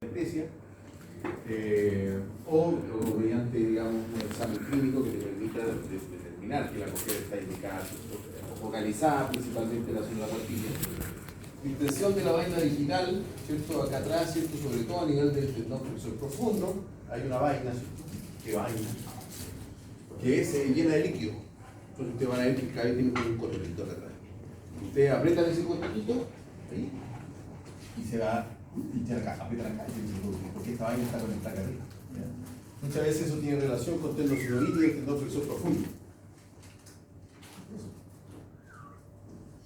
anestesia, o mediante, digamos, un examen clínico que te permita determinar que la cojera está indicada o focalizada principalmente en la zona de la cuartilla. Extensión de la vaina digital, ¿cierto? Acá atrás, ¿cierto? Sobre todo a nivel del tendón flexor profundo, hay una vaina, ¿cierto? ¿Qué vaina? Que se llena de líquido. Entonces ustedes van a ver que el cabello tiene como un cotonito acá atrás. Ustedes aprietan ese cotonito, ahí, y se va a pinchar acá, aprietan acá, porque esta vaina está conectada acá arriba. Muchas veces eso tiene relación con tendón sinovitis y el tendón flexor profundo.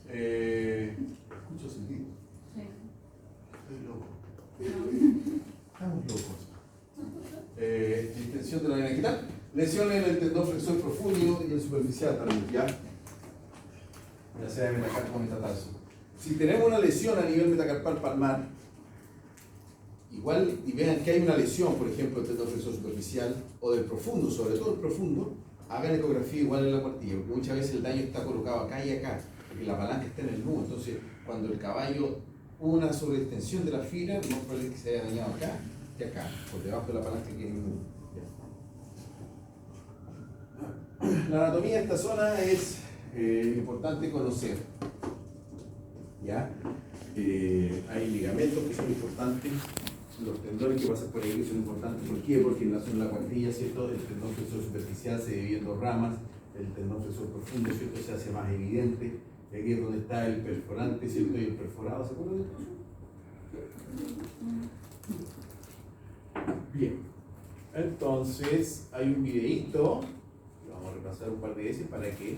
Escucho sentido. Sí. Estoy loco. Estamos locos. Extensión de la vaina digital. Lesiones en el tendón flexor profundo y el superficial también, ya sea de metacarpo o metatarso. Si tenemos una lesión a nivel metacarpal palmar, igual, y vean que hay una lesión, por ejemplo, del tendón flexor superficial o del profundo, sobre todo el profundo, hagan ecografía igual en la cuartilla, porque muchas veces el daño está colocado acá y acá, porque la palanca está en el nudo. Entonces, cuando el caballo hubo una sobreextensión de la fibra, no puede que se haya dañado acá y acá, por debajo de la palanca que hay en el nudo. La anatomía de esta zona es importante conocer. ¿Ya? Hay ligamentos que son importantes, los tendones que pasan por ahí son importantes. ¿Por qué? Porque en la zona de la cuartilla, ¿cierto? El tendón flexor superficial se divide en dos ramas, el tendón flexor profundo, ¿cierto? Se hace más evidente. Aquí es donde está el perforante, ¿cierto? Y el perforado, ¿se acuerdan de esto? Bien. Entonces, hay un videíto. Vamos a repasar un par de veces para que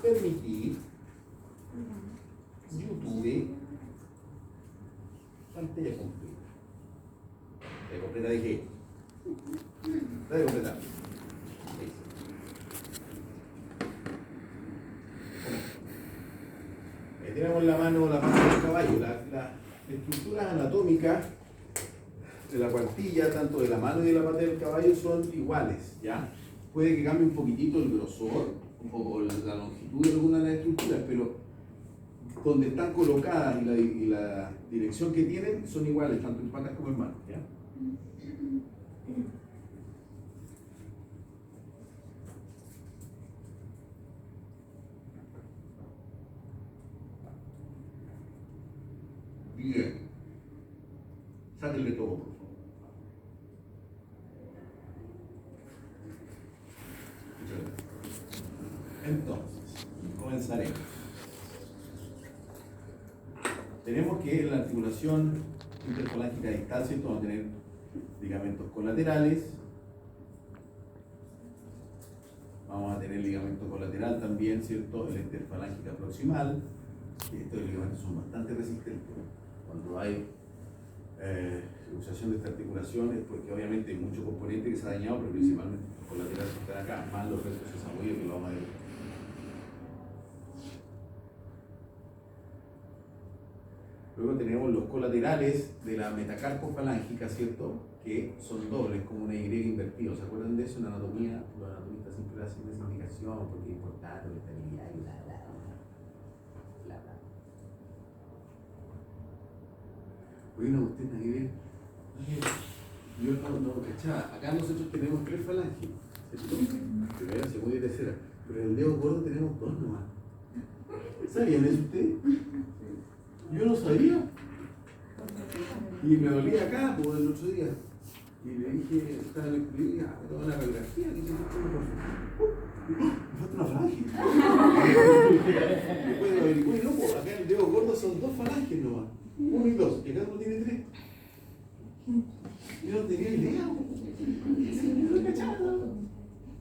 permitir YouTube pantalla completa. Pantalla completa de qué? Pantalla completa. Ahí tenemos la mano del caballo. La estructura anatómica de la cuartilla, tanto de la mano y de la pata del caballo, son iguales, ¿ya? Puede que cambie un poquitito el grosor o la longitud de alguna de las estructuras, pero donde están colocadas y la dirección que tienen son iguales, tanto en patas como en manos, ¿ya? Bien. Sáquenle todo, por favor. Entonces, comenzaremos. Tenemos que en la articulación interfalángica distal, ¿cierto? Vamos a tener ligamentos colaterales. Vamos a tener ligamento colateral también, ¿cierto? La interfalángica proximal. Estos ligamentos son bastante resistentes. Cuando hay luxación de esta articulación es porque obviamente hay mucho componente que se ha dañado, pero principalmente los colaterales que están acá, más los restos sesamoides que lo vamos a ver. Luego tenemos los colaterales de la metacarpo falángica, ¿cierto? Que son dobles, como una Y invertida. ¿Se acuerdan de eso? En anatomía, los anatomistas siempre hacen esa indicación porque es importante la estabilidad y bla. Bueno, usted nadie ve. Yo no cachaba. Acá nosotros tenemos 3 falanges, ¿cierto? Primera, segunda y tercera. Pero en el dedo gordo tenemos 2 nomás. ¿Sabían eso ustedes? Yo no sabía. Y me dolía acá, pues, el otro día. Y le dije, estaba en el colegio, me tomó una radiografía, y dice, me falta una falange. Después lo averigué, no, pues acá en el dedo gordo son 2 falanges nomás. 1 y 2, y acá uno tiene 3. Yo no tenía idea. No estoy cachando.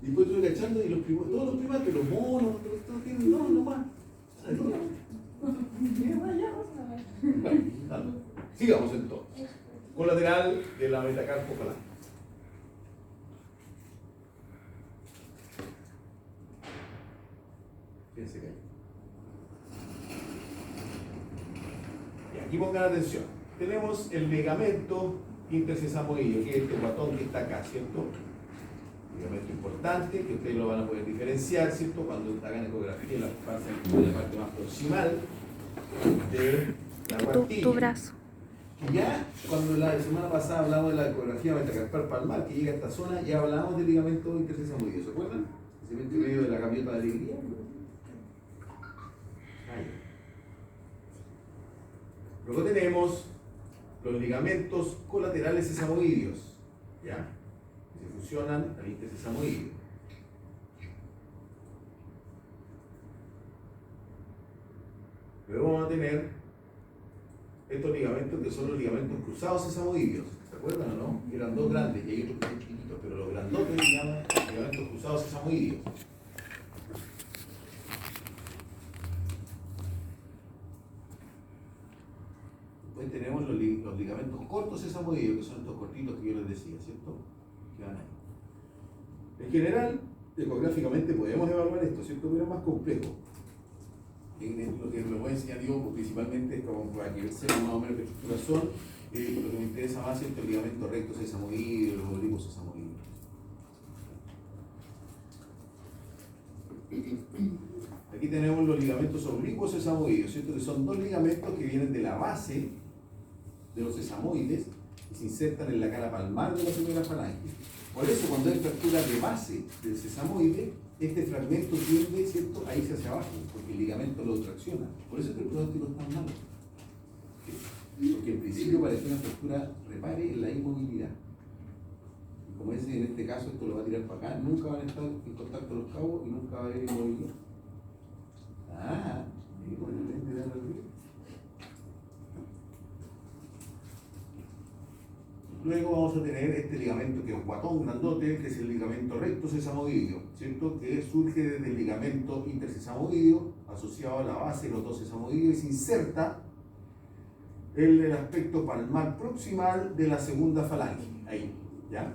Y después estuve cachando y todos los primates, los monos, todos tienen 2 nomás. Bueno, sigamos entonces. Colateral de la metacarpo falángica. Fíjense que hay. Y aquí pongan atención. Tenemos el ligamento intersesamoideo, que es este guatón que está acá, ¿cierto? Ligamento importante, que ustedes lo van a poder diferenciar, ¿cierto? Cuando hagan ecografía en la parte más proximal de la cuartilla. Tu brazo. Y ya cuando la semana pasada hablamos de la ecografía metacarpal palmar que llega a esta zona, ya hablamos del ligamento intersesamoideo, ¿se acuerdan? Ese medio de la gaviota de alegría. Luego tenemos los ligamentos colaterales sesamoideos, ¿ya? Que se fusionan al intersesamoideo. Luego vamos a tener estos ligamentos que son los ligamentos cruzados sesamoideos. ¿Se acuerdan o no? Eran dos grandes y hay otros que son chiquititos, pero los grandotes se llaman ligamentos cruzados sesamoideos. Después tenemos los ligamentos cortos sesamoideos, que son estos cortitos que yo les decía, ¿cierto? Que van ahí. En general, ecográficamente podemos evaluar esto, ¿cierto? Pero es más complejo. Lo que me voy a enseñar yo principalmente es como para que sepan más o menos qué estructuras son. Lo que me interesa más es el ligamento recto sesamoideo, los oblicuos sesamoideos. Aquí tenemos los ligamentos oblicuos sesamoideos, ¿cierto? Que son dos ligamentos que vienen de la base de los sesamoides y se insertan en la cara palmar de la primera falange. Por eso, cuando hay fractura de base del sesamoide, este fragmento tiende, ¿cierto?, a irse hacia abajo, porque el ligamento lo tracciona. Por eso es que el pronóstico es tan malo. Porque en principio para que una fractura repare la inmovilidad. Y como es en este caso, esto lo va a tirar para acá, nunca van a estar en contacto los cabos y nunca va a haber inmovilidad. Ah, y bueno, luego vamos a tener este ligamento que es un guatón grandote, que es el ligamento recto sesamoideo, ¿cierto? Que surge desde el ligamento intersesamoideo, asociado a la base de los dos sesamoideos, y se inserta en el aspecto palmar proximal de la segunda falange, ahí, ¿ya?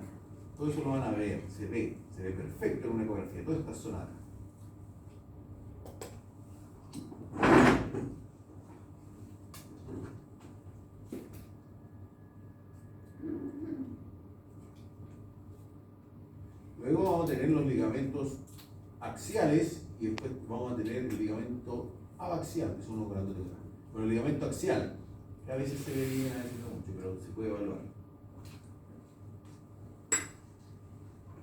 Todo eso lo van a ver, se ve perfecto en una ecografía, toda esta zona acá. Luego vamos a tener los ligamentos axiales y después vamos a tener el ligamento abaxial, que son unos grandes. Bueno, el ligamento axial, que a veces se ve bien, a veces no mucho, pero se puede evaluar.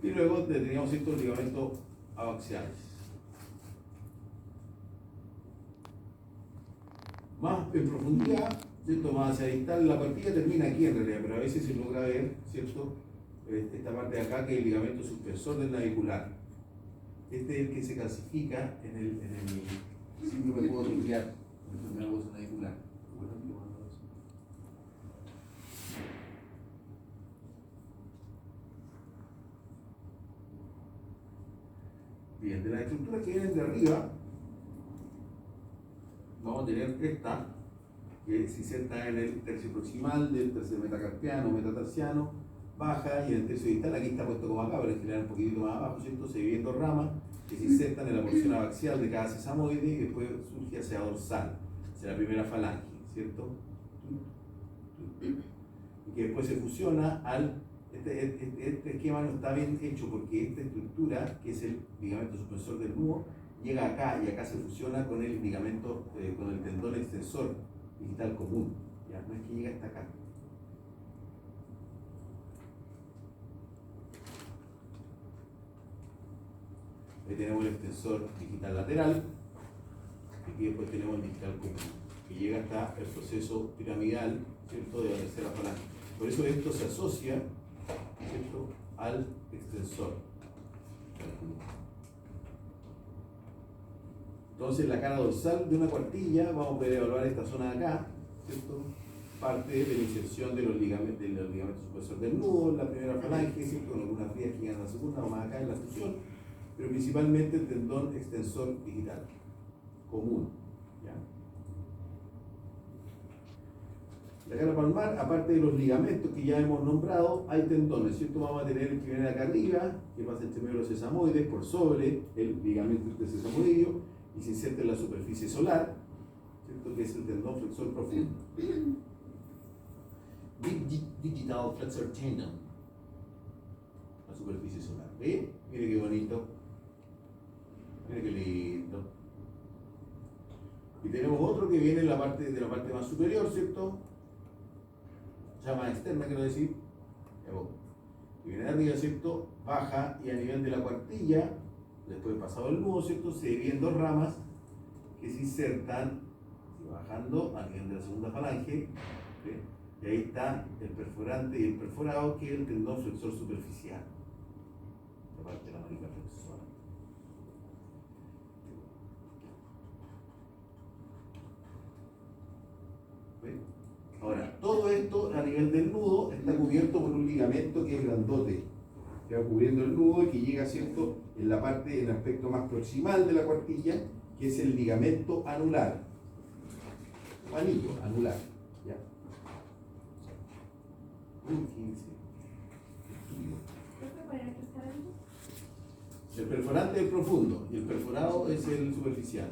Y luego teníamos estos ligamentos abaxiales. Más en profundidad, ¿cierto? Más hacia distal, la partida termina aquí en realidad, pero a veces se logra ver, ¿cierto?, esta parte de acá, que es el ligamento suspensor del navicular. Este es el que se clasifica en el síndrome podonuclear, en la enfermedad hueso navicular. Bien, de las estructuras que vienen de arriba, vamos a tener esta, que se inserta en el tercio proximal del tercer metacarpiano o metatarsiano, baja, y en el tercio distal, aquí está puesto como acá, pero en general un poquitito más abajo, ¿cierto? Se dividen dos ramas que se insertan en la porción abaxial de cada sesamoide y después surge hacia dorsal, hacia la primera falange, ¿cierto? Y que después se fusiona al... Este esquema no está bien hecho porque esta estructura, que es el ligamento suspensor del nudo, llega acá y acá se fusiona con el ligamento, con el tendón extensor digital común. ¿Ya? No es que llega hasta acá. Ahí tenemos el extensor digital lateral, y aquí después tenemos el digital común, que llega hasta el proceso piramidal, ¿cierto?, de la tercera falange. Por eso esto se asocia, ¿cierto?, al extensor. Entonces, la cara dorsal de una cuartilla, vamos a poder evaluar esta zona de acá, ¿cierto?, parte de la inserción de los ligamentos suspensor del nudo en la primera falange, ¿cierto?, con algunas vías que llegan a la segunda o más acá en la fusión, pero principalmente el tendón extensor digital común, ¿ya? La cara palmar, aparte de los ligamentos que ya hemos nombrado, hay tendones, ¿cierto? Vamos a tener el que viene acá arriba, que pasa entre medio de los sesamoides, por sobre el ligamento intersesamoideo, y se inserta en la superficie solar, ¿cierto?, que es el tendón flexor profundo. Digital flexor tendon, la superficie solar. ¿Ve? Mire qué bonito. Mire qué lindo. Y tenemos otro que viene de la parte más superior, ¿cierto? ya más externa, quiero decir, y viene de arriba, ¿cierto? Baja y a nivel de la cuartilla, después pasado el nudo, ¿cierto? Se divide en dos ramas que se insertan bajando a nivel de la segunda falange, ¿sí? Y ahí está el perforante y el perforado, que es el tendón flexor superficial, la parte de la manica flexora. ¿Sí? Ahora, todo esto a nivel del nudo está cubierto por un ligamento que es grandote, que va cubriendo el nudo y que llega, ¿cierto?, en la parte, en el aspecto más proximal de la cuartilla, que es el ligamento anular, o anillo anular. ¿Ya? El perforante es el profundo y el perforado es el superficial.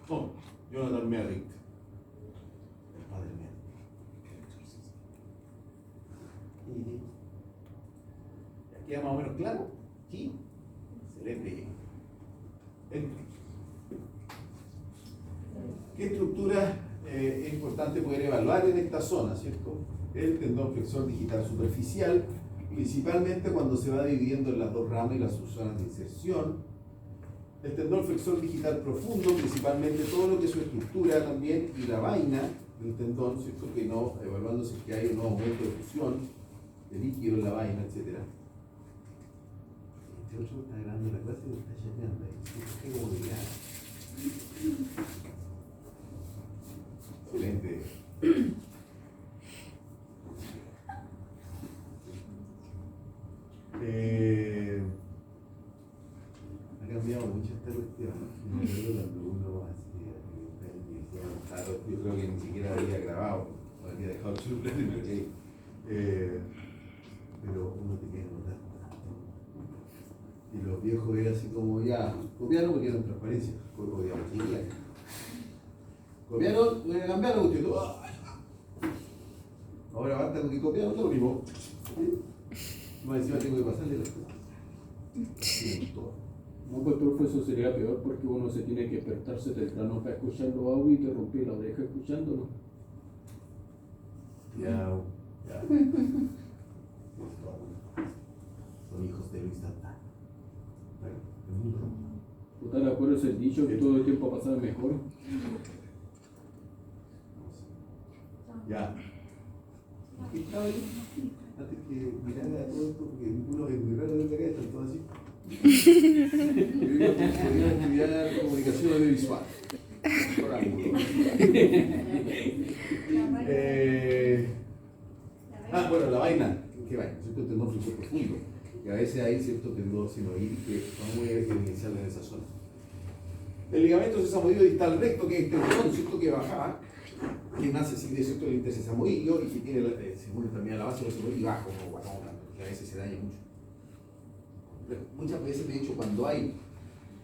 Oh, Jonathan Merritt, el padre Merritt. ¿Ya queda más o menos claro? Sí. Excelente. ¿Qué estructura es importante poder evaluar en esta zona, ¿cierto? El tendón flexor digital superficial, principalmente cuando se va dividiendo en las dos ramas y las subzonas de inserción. El tendón flexor digital profundo, principalmente todo lo que es su estructura también, y la vaina del tendón, ¿cierto? Que no, evaluándose que hay un aumento de fusión de líquido en la vaina, etc. Este otro está grabando la clase y está chateando ahí. ¡Qué comodidad! Excelente. Ha cambiado mucho esta cuestión. Me acuerdo cuando uno hacía, yo creo que ni siquiera había grabado, no había dejado el celular, pero uno tenía que notar. Y los viejos eran así como ya, copiaron porque eran transparencias, podíamos seguir. Copiaron, voy a cambiar la cuestión. Ahora basta con que copiaron todo lo mismo. Más encima tengo que pasarle las cosas. No, pues profe, eso sería peor porque uno se tiene que despertarse temprano para escuchar los audios y interrumpir la oreja escuchándolo. Ya. Son hijos de Luis Santana. ¿Usted de acuerdo ese dicho que todo el tiempo pasado es mejor? Ya. ¿Qué estaba ahí? Antes que mirara todo esto, porque uno es muy raro de acá, están todos así. Yo digo que podría estudiar comunicación audiovisual. Por ángulo. Bueno, la vaina. ¿Qué vaina? ¿Cierto? Tendón flexor profundo. Y a veces hay ciertos tendones sinoides que son muy evidenciables en esa zona. El ligamento sesamoideo distal recto, que es este tendón, ¿cierto?, que baja, que nace así de cierto el intersesamoideo y que tiene, se une también a la base del sesamoideo y baja como guacamole, que a veces se daña mucho. Pero muchas veces, de hecho, cuando hay,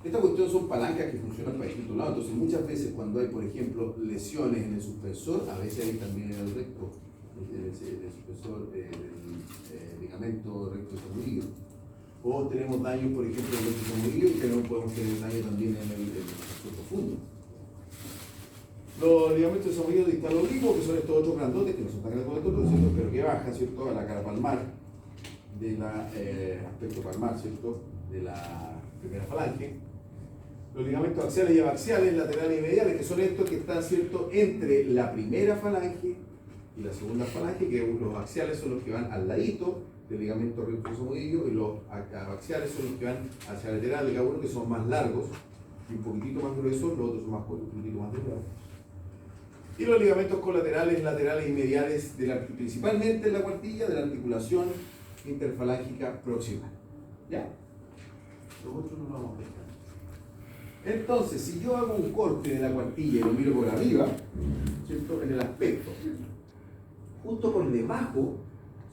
esta cuestión son palancas que funcionan para distintos lados, entonces muchas veces cuando hay, por ejemplo, lesiones en el suspensor, a veces hay también en el recto, el suspensor del ligamento recto sesamoideo. O tenemos daños, por ejemplo, en el recto sesamoideo y tenemos, podemos tener daño también en el suspensor profundo. Los ligamentos sesamoideo distal oblicuo, que son estos otros grandotes, que no son tan grandes como estos otros, ¿cierto?, pero que bajan, ¿cierto?, a la cara palmar, del aspecto palmar, ¿cierto?, de la primera falange. Los ligamentos axiales y abaxiales, laterales y mediales, que son estos que están, ¿cierto?, entre la primera falange y la segunda falange, que los axiales son los que van al ladito del ligamento recto sesamoideo y los abaxiales son los que van hacia el lateral de cada uno, que son más largos y un poquitito más gruesos, los otros son más cortos, un poquitito más delgados. Y los ligamentos colaterales, laterales y mediales, principalmente en la cuartilla, de la articulación interfalángica proximal. ¿Ya? Los otros no lo vamos a ver. Entonces, si yo hago un corte de la cuartilla y lo miro por arriba, ¿cierto?, en el aspecto, justo por debajo,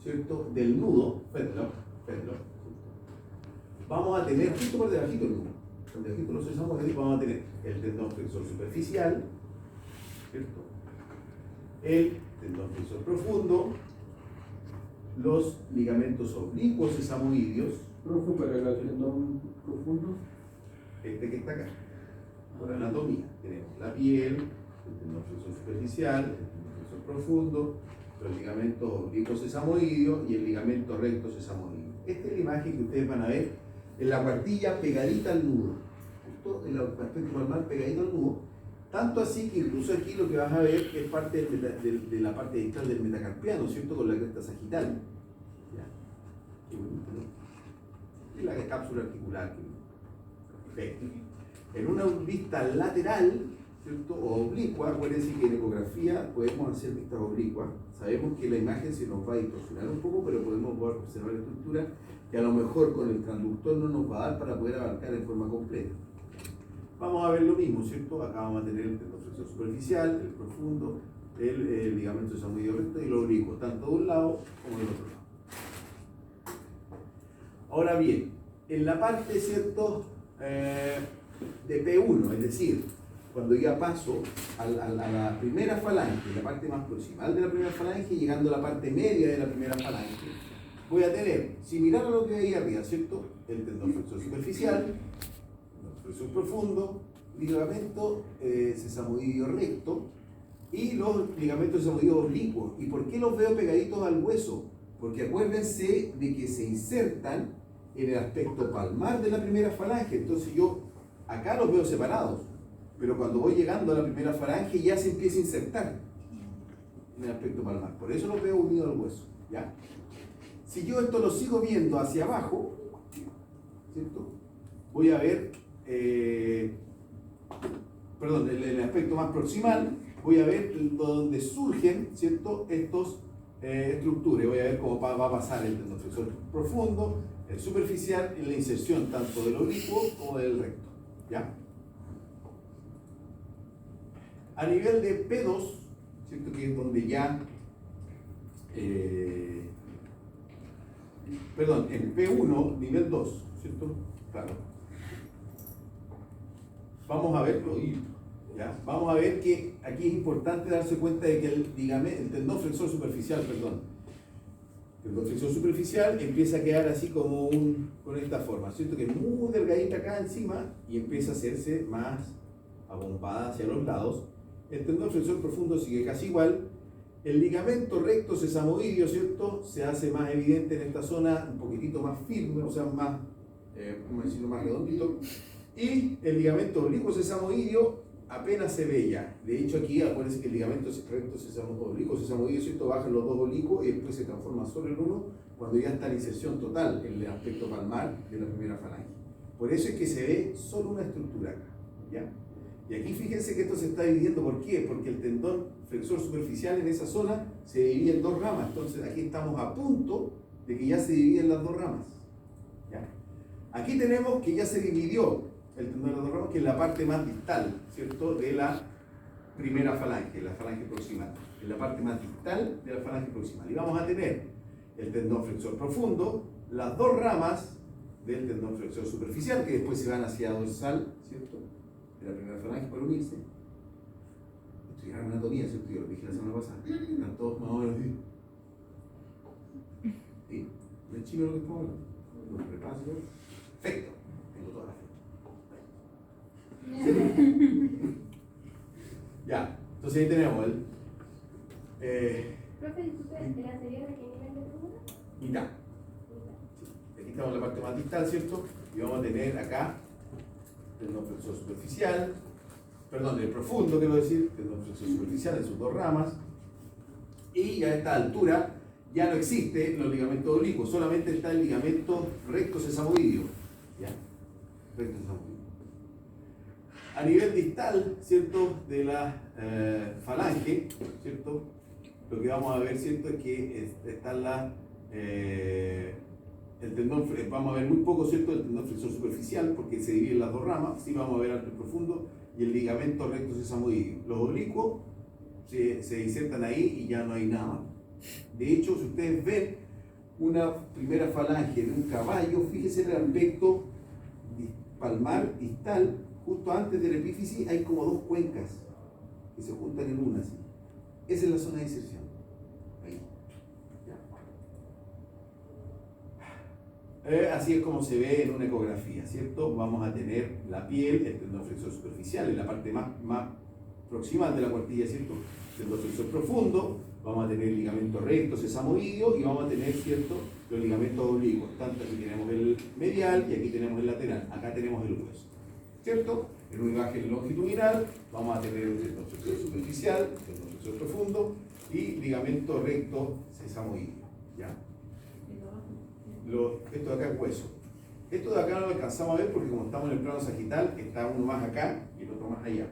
¿cierto?, del nudo, pérdelo, vamos a tener, justo por debajito del nudo, por debajito los sesos, vamos a tener el tendón flexor superficial, ¿cierto?, el tendón flexor profundo, los ligamentos oblicuos sesamoideos. Profe, para el tendón profundo. Este que está acá. Por anatomía, tenemos la piel, el tendón flexor superficial, el tendón flexor profundo, los ligamentos oblicuos sesamoideos y el ligamento recto sesamoideo. Esta es la imagen que ustedes van a ver en la cuartilla pegadita al nudo, justo en el aspecto palmar pegadito al nudo, tanto así que incluso aquí lo que vas a ver es parte de la parte distal del metacarpiano, ¿cierto? Con la cresta sagital. ¿Ya? Qué bonito, ¿no? Y la cápsula articular. Perfecto. En una vista lateral, ¿cierto? O oblicua, acuérdense que en ecografía podemos hacer vistas oblicuas. Sabemos que la imagen se nos va a distorsionar un poco, pero podemos observar la estructura que a lo mejor con el transductor no nos va a dar para poder abarcar en forma completa. Vamos a ver lo mismo, ¿cierto? Acá vamos a tener el tendón flexor superficial, el profundo, el ligamento sesamoideo recto y el oblicuo, tanto de un lado como del otro lado. Ahora bien, en la parte, ¿cierto? De P1, es decir, cuando ya paso a la primera falange, la parte más proximal de la primera falange, llegando a la parte media de la primera falange, voy a tener, similar a lo que hay arriba, ¿cierto? El tendón flexor superficial, tendón flexor profundo, ligamento sesamoideo recto y los ligamentos sesamoideos oblicuos. ¿Y por qué los veo pegaditos al hueso? Porque acuérdense de que se insertan en el aspecto palmar de la primera falange. Entonces yo acá los veo separados, pero cuando voy llegando a la primera falange ya se empieza a insertar en el aspecto palmar. Por eso los veo unidos al hueso, ¿ya? Si yo esto lo sigo viendo hacia abajo, ¿cierto? Voy a ver, perdón, el aspecto más proximal, voy a ver donde surgen, ¿cierto? Estos estructuras. Voy a ver cómo va a pasar el tendón flexor profundo, el superficial en la inserción tanto del oblicuo como del recto, ¿ya? A nivel de P2, ¿cierto? Que es donde ya, perdón, en P1, nivel 2, ¿cierto? Claro. Vamos a verlo, ¿ya? Vamos a ver que aquí es importante darse cuenta de que el tendón flexor superficial, el tendón flexor superficial empieza a quedar así como con esta forma, ¿cierto? Que es muy delgadita acá encima y empieza a hacerse más abombada hacia los lados. El tendón flexor profundo sigue casi igual. El ligamento recto sesamoideo, ¿cierto? Se hace más evidente en esta zona, un poquitito más firme, o sea, más, ¿cómo decirlo?, más redondito. Y el ligamento oblicuo sesamoideo apenas se ve ya. De hecho, aquí acuérdense que el ligamento recto oblicuo sesamoideo, ¿cierto? Bajan los dos oblicuos y después se transforma solo en uno cuando ya está la inserción total en el aspecto palmar de la primera falange. Por eso es que se ve solo una estructura acá, ¿ya? Y aquí fíjense que esto se está dividiendo. ¿Por qué? Porque el tendón flexor superficial en esa zona se divide en dos ramas. Entonces aquí estamos a punto de que ya se dividen las dos ramas, ¿ya? Aquí tenemos que ya se dividió el tendón de las dos ramas, que es la parte más distal, ¿cierto?, de la primera falange, la falange proximal. En la parte más distal de la falange proximal. Y vamos a tener el tendón flexor profundo, las dos ramas del tendón flexor superficial, que después se van hacia dorsal, ¿cierto?, de la primera falange para unirse. Estudiar anatomía, ¿cierto? Yo lo dije la semana pasada. Están todos más o menos así. ¿Sí? ¿No es chino lo que estamos hablando? ¿Lo preparas? Perfecto. Tengo toda la fe. Ya. Entonces ahí tenemos el... Profe, disculpe, ¿el anterior de qué nivel de figura? Mitad. Sí. Aquí estamos en la parte más distal, ¿cierto? Y vamos a tener acá tendón flexor superficial, perdón, el profundo, quiero decir, tendón flexor superficial en sus dos ramas, y a esta altura ya no existe los ligamentos oblicuos, solamente está el ligamento recto sesamoideo, ¿ya? Recto sesamoideo. A nivel distal, ¿cierto?, de la falange, ¿cierto?, lo que vamos a ver, ¿cierto?, es que está el tendón, vamos a ver muy poco, ¿cierto?, el tendón flexor superficial, porque se divide en las dos ramas. Sí vamos a ver al profundo y el ligamento recto sesamoideo. Los oblicuos se insertan ahí y ya no hay nada. De hecho, si ustedes ven una primera falange de un caballo, fíjense en el aspecto palmar distal, justo antes de la epífisis hay como dos cuencas que se juntan en una, así. Esa es la zona de inserción. Ahí. Así es como se ve en una ecografía, ¿cierto? Vamos a tener la piel, el tendón flexor superficial, en la parte más proximal de la cuartilla, ¿cierto? Tendón flexor profundo, vamos a tener ligamento recto, sesamoideo y vamos a tener, ¿cierto?, los ligamentos oblicuos. Tanto aquí tenemos el medial y aquí tenemos el lateral. Acá tenemos el hueso, ¿cierto? En una imagen longitudinal vamos a tener el tendón flexor superficial, tendón flexor profundo y ligamento recto sesamoideo, ¿ya? Esto de acá es hueso. Esto de acá no lo alcanzamos a ver porque como estamos en el plano sagital, está uno más acá y el otro más allá.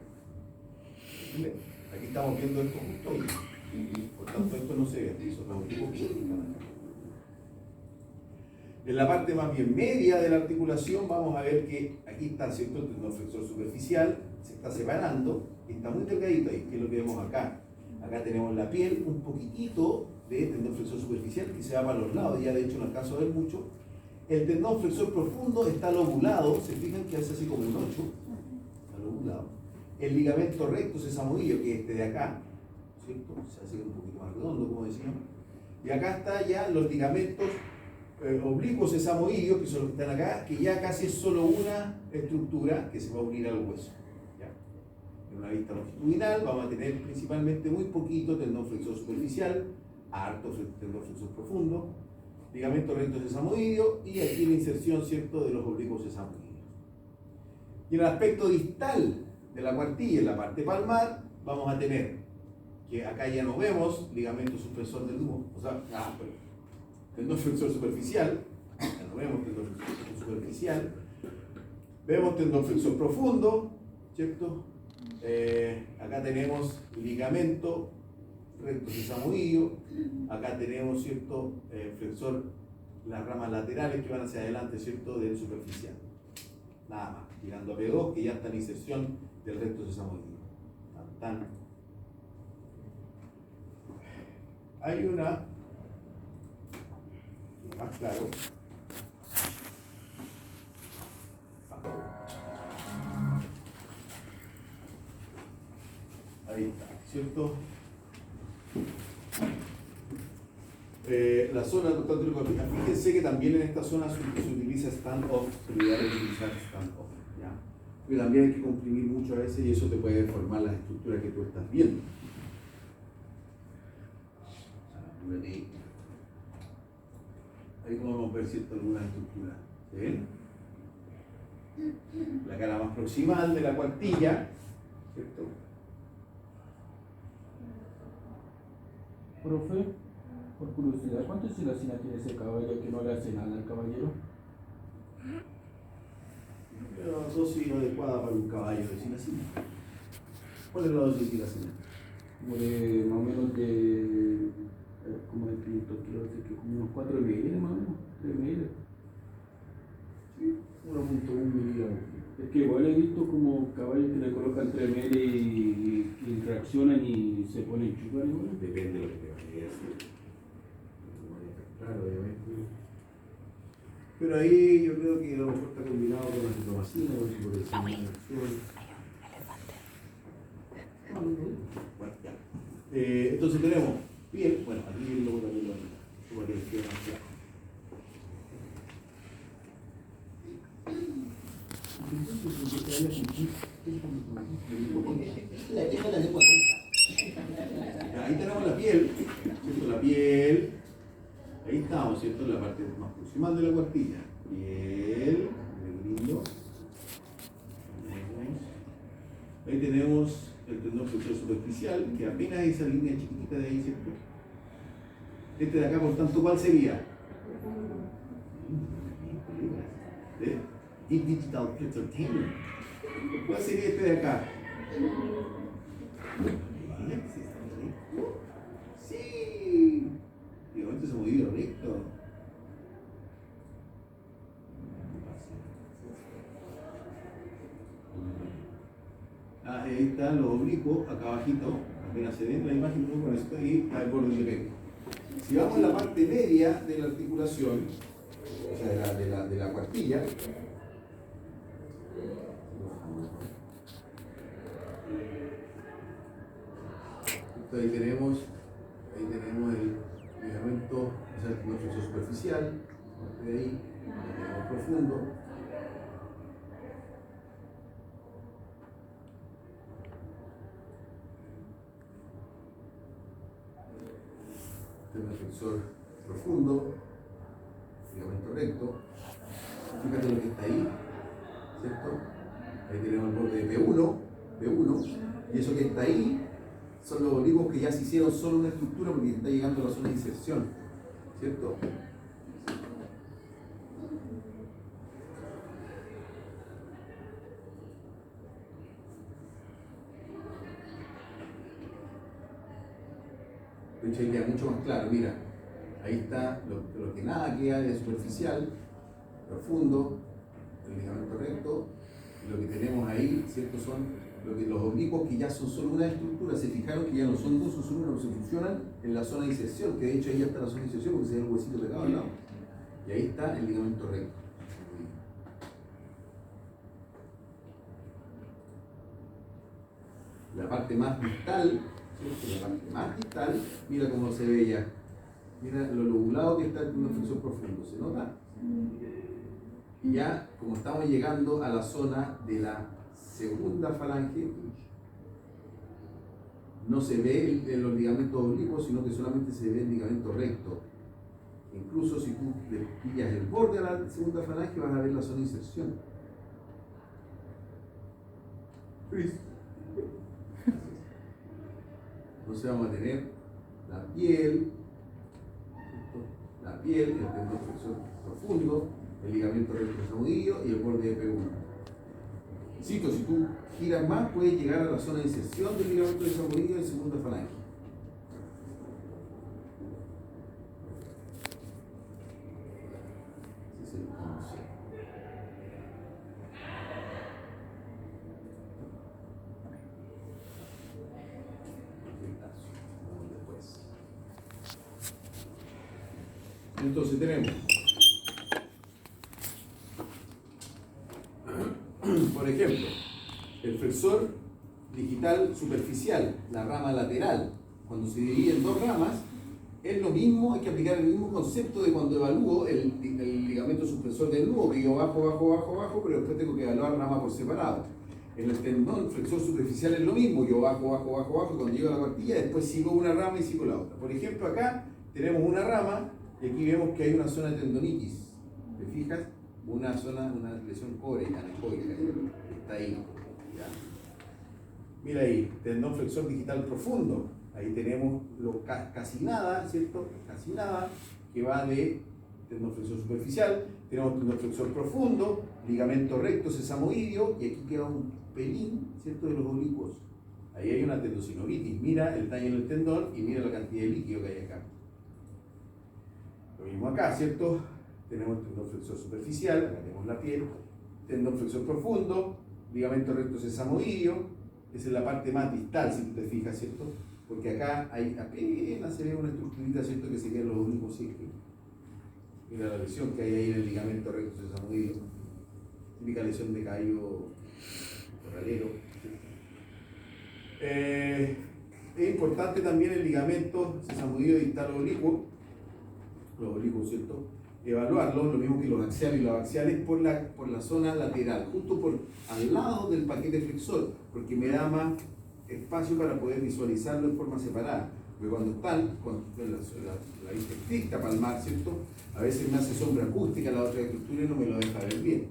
¿Entiendes? Aquí estamos viendo esto justo ahí. Y por tanto esto no se ve, son los motivos que están acá. En la parte más bien media de la articulación vamos a ver que aquí está, ¿cierto?, el tendón flexor superficial, se está separando y está muy delgadito ahí, que es lo que vemos acá. Acá tenemos la piel, un poquitito de tendón flexor superficial que se va para los lados, ya de hecho no alcanzo a ver mucho. El tendón flexor profundo está lobulado, se fijan que hace así como un 8, está lobulado. El ligamento recto sesamoideo, que es este de acá, ¿cierto?, se hace un poquito más redondo, como decíamos. Y acá está ya los ligamentos oblicuos sesamoideos, que son los que están acá, que ya casi es solo una estructura que se va a unir al hueso. ¿Ya? En una vista longitudinal vamos a tener principalmente muy poquito tendón flexor superficial, harto tendón flexor profundo, ligamento recto sesamoideo y aquí la inserción, ¿cierto?, de los oblicuos sesamoideos. Y en el aspecto distal de la cuartilla, en la parte palmar, vamos a tener que acá ya no vemos ligamento suspensor del humo, o sea, tendón flexor superficial, ya no vemos tendón flexor superficial, vemos tendón flexor profundo, ¿cierto? Acá tenemos ligamento recto sesamoideo, acá tenemos, ¿cierto?, flexor, las ramas laterales que van hacia adelante, ¿cierto?, del superficial. Nada más, llegando a P2, que ya está en inserción del recto sesamoideo. Hay una, más claro, ahí está, ¿cierto? La zona total de la fíjense que también en esta zona se utiliza stand-off, se olvidaron de utilizar stand-off, ¿ya? Porque también hay que comprimir mucho a veces y eso te puede deformar las estructuras que tú estás viendo. Ahí podemos ver, ¿cierto?, algunas estructuras. ¿Se ven? La cara más proximal de la cuartilla, ¿cierto? Profe, por curiosidad, ¿cuántos silacina tiene ese caballo que no le hace nada al caballero? La dosis adecuada para un caballo de silacina. ¿Cuál es la dosis de silacina? Como de más o menos de como de 500 kilos, como unos 4 ml más o menos, 3 ml. Sí, 1.1 miligramos. Es que igual he visto como caballos que le colocan 3 ml y reaccionan y se ponen chupas igual. Depende de lo que te vaya a hacer. Claro, obviamente. Pero ahí yo creo que a lo mejor está combinado con la citromacina, con la citromacina. Bueno, ya. Entonces tenemos piel, bueno, aquí luego también lo para que les quede más claro. Ahí tenemos la piel, ¿cierto? La piel, ahí estamos, ¿cierto? En la parte más proximal de la cuartilla. Piel, lindo. Ahí tenemos el tendón flexor superficial, que apenas es esa línea chiquitita de ahí, ¿cierto? Este de acá, por tanto, ¿cuál sería? Deep Digital Entertainment. ¿Cuál sería este de acá? Sí. Digo, este se movió recto. Ahí están los oblicuos, acá abajito, apenas se ve en la imagen, muy con esto, y está el borde de recto. Si vamos a la parte media de la articulación, o sea, de la cuartilla, ahí tenemos el ligamento, o sea, el tendón flexor superficial, parte de ahí, el profundo. el flexor profundo, ligamento recto. Fíjate lo que está ahí, ¿cierto? Ahí tenemos el borde de P1, y eso que está ahí son los oblicuos que ya se hicieron solo una estructura porque está llegando a la zona de inserción, ¿cierto? De hecho, ahí queda mucho más claro, mira, ahí está lo que nada queda de superficial, profundo, el ligamento recto, y lo que tenemos ahí, ¿cierto? Son los oblicuos que ya son solo una estructura. Se fijaron que ya no son dos, son solo uno, se fusionan en la zona de inserción, que de hecho ahí ya está la zona de inserción porque se ve el huesito pegado al lado. Y ahí está el ligamento recto. La parte más distal, ¿cierto? La parte más distal, mira cómo se ve ya. Mira lo lobulado que está en una flexión profundo, ¿se nota? Y ya, como estamos llegando a la zona de la segunda falange, no se ve los ligamentos oblicuos, sino que solamente se ve el ligamento recto. Incluso si tú le pillas el borde a la segunda falange, vas a ver la zona de inserción. Entonces vamos a tener la piel, el tendón flexor profundo, el ligamento recto samudillo y el borde de P1. Cito, si tú giras más, puedes llegar a la zona de inserción del ligamento de samudillo en segunda falange. Ese es el conoce. Entonces tenemos, por ejemplo, el flexor digital superficial, la rama lateral. Cuando se divide en dos ramas, es lo mismo, hay que aplicar el mismo concepto de cuando evalúo el ligamento suspensor del nudo, que yo bajo, pero después tengo que evaluar rama por separado. En el tendón flexor superficial es lo mismo, yo bajo, y cuando llego a la cuartilla, después sigo una rama y sigo la otra. Por ejemplo, acá tenemos una rama y aquí vemos que hay una zona de tendonitis. ¿Te fijas? Una lesión coreana, que está ahí. ¿Ya? Mira ahí, tendón flexor digital profundo. Ahí tenemos casi nada, ¿cierto? Casi nada, que va de tendón flexor superficial. Tenemos tendón flexor profundo, ligamento recto sesamoideo, y aquí queda un pelín, ¿cierto? De los oblicuos. Ahí hay una tendosinovitis. Mira el daño en el tendón y mira la cantidad de líquido que hay acá. Lo mismo acá, ¿cierto? Tenemos tendón flexor superficial, acá tenemos la piel, tendón flexor profundo, ligamento recto sesamoideo. Esa es la parte más distal, si tú te fijas, ¿cierto? Porque acá hay apenas se ve una estructurita, ¿cierto? Que se quedan los oblicuos circulares. Mira la lesión que hay ahí en el ligamento recto sesamoideo. Típica lesión de callo corralero. Es importante también el ligamento sesamoideo distal oblicuo. Los oblicuos, ¿cierto? Evaluarlos, lo mismo que los axiales y los axiales por la zona lateral, justo al lado del paquete flexor, porque me da más espacio para poder visualizarlo en forma separada. Porque cuando están con la vista estricta palmar, ¿cierto? A veces me hace sombra acústica la otra estructura y no me lo deja ver bien.